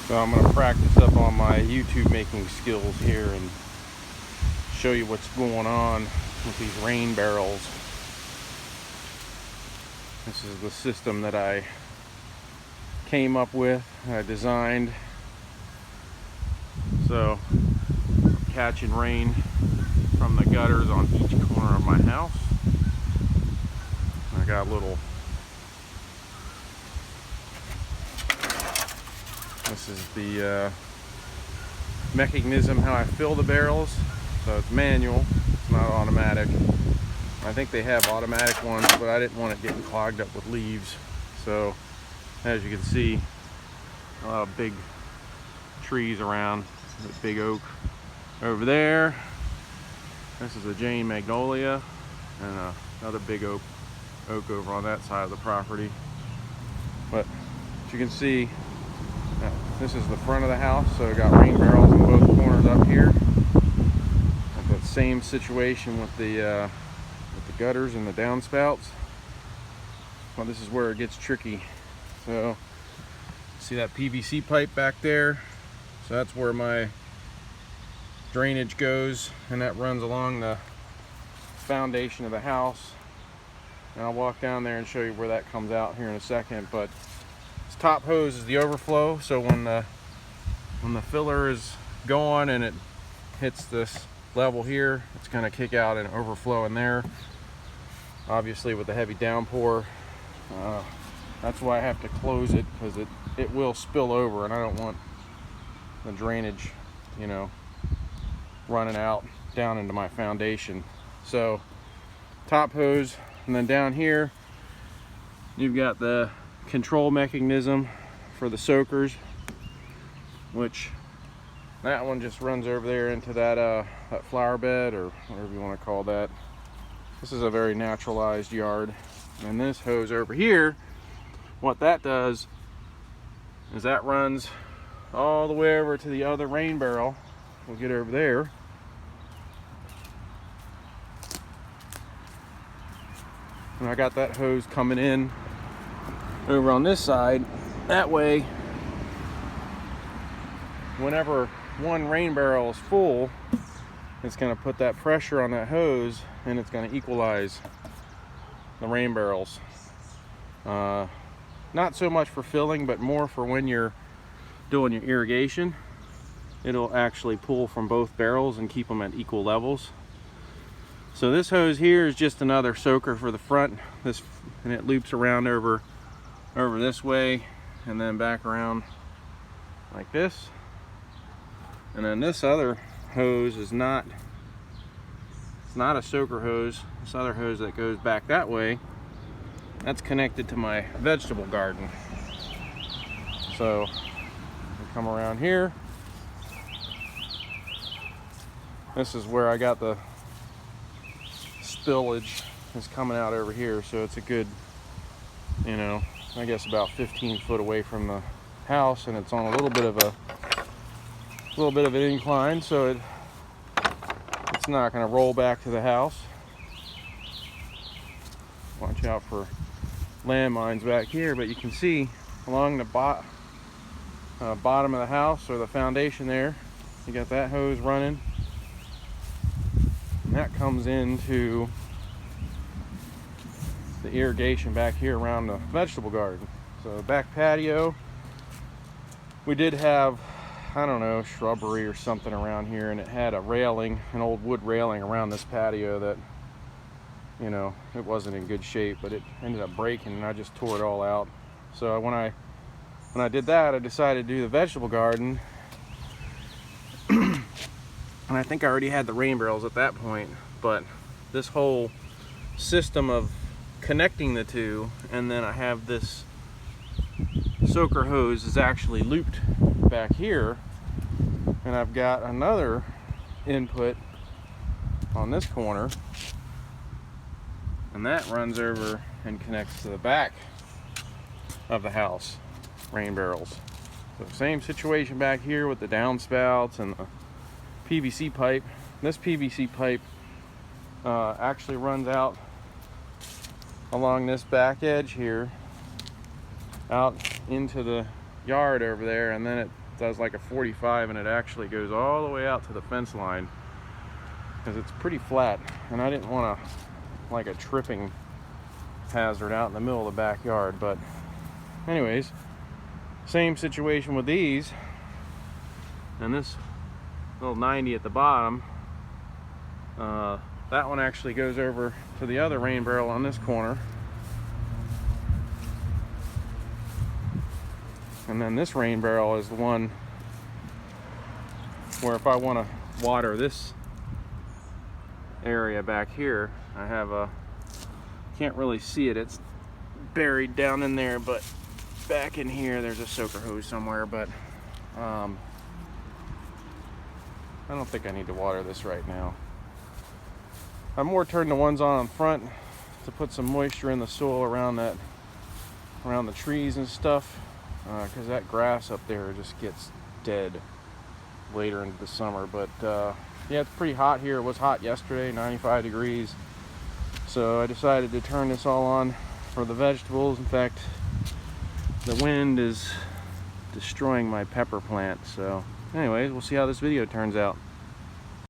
So I'm going to practice up on my YouTube making skills here and show you what's going on with these rain barrels. This is the system that I came up with, I designed. So catching rain from the gutters on each corner of my house. I got a little, this is the mechanism how I fill the barrels. So it's manual, it's not automatic. I think they have automatic ones, but I didn't want it getting clogged up with leaves. So as you can see, a lot of big trees around. The big oak over there. This is a Jane magnolia, and another big oak over on that side of the property. But as you can see, this is the front of the house, so I got rain barrels in both corners up here. That same situation with the gutters and the downspouts. Well, this is where it gets tricky. So see that PVC pipe back there? So that's where my drainage goes, and that runs along the foundation of the house. And I'll walk down there and show you where that comes out here in a second. But this top hose is the overflow, so when the filler is going and it hits this level here, it's going to kick out and overflow in there. Obviously with the heavy downpour, that's why I have to close it, because it will spill over, and I don't want the drainage, you know, running out down into my foundation. So top hose, and then down here you've got the control mechanism for the soakers, which that one just runs over there into that flower bed, or whatever you want to call that. This is a very naturalized yard. And this hose over here, what that does is that runs all the way over to the other rain barrel. We'll get over there. And I got that hose coming in over on this side. That way, whenever one rain barrel is full, it's going to put that pressure on that hose, and it's going to equalize the rain barrels. Not so much for filling, but more for when you're doing your irrigation. It'll actually pull from both barrels and keep them at equal levels. So this hose here is just another soaker for the front, and it loops around over this way and then back around like this. And then this other hose is not a soaker hose. This other hose that goes back that way, that's connected to my vegetable garden. So I come around here. This is where I got the spillage is coming out over here, so it's a good, you know, I guess about 15 foot away from the house, and it's on a little bit of an incline, so it's not going to roll back to the house. Watch out for landmines back here, but you can see along the bottom of the house, or the foundation there, you got that hose running, and that comes into the irrigation back here around the vegetable garden. So back patio, we did have, I don't know, shrubbery or something around here, and it had a railing, an old wood railing around this patio that, you know, it wasn't in good shape, but it ended up breaking, and I just tore it all out. So when I did that, I decided to do the vegetable garden. And I think I already had the rain barrels at that point, but this whole system of connecting the two, and then I have this soaker hose is actually looped back here, and I've got another input on this corner, and that runs over and connects to the back of the house rain barrels. So same situation back here with the downspouts and the PVC pipe. This PVC pipe actually runs out along this back edge here out into the yard over there, and then it does like a 45 and it actually goes all the way out to the fence line because it's pretty flat, and I didn't want to like a tripping hazard out in the middle of the backyard. But anyways, same situation with these, and this little 90 at the bottom, that one actually goes over to the other rain barrel on this corner. And then this rain barrel is the one where if I want to water this area back here, I have a, can't really see it, it's buried down in there, but back in here there's a soaker hose somewhere. But I don't think I need to water this right now. I more turned the ones on front to put some moisture in the soil around that, around the trees and stuff, because that grass up there just gets dead later into the summer. But yeah, it's pretty hot here. It was hot yesterday, 95 degrees. So I decided to turn this all on for the vegetables. In fact, the wind is destroying my pepper plant. So anyways, we'll see how this video turns out.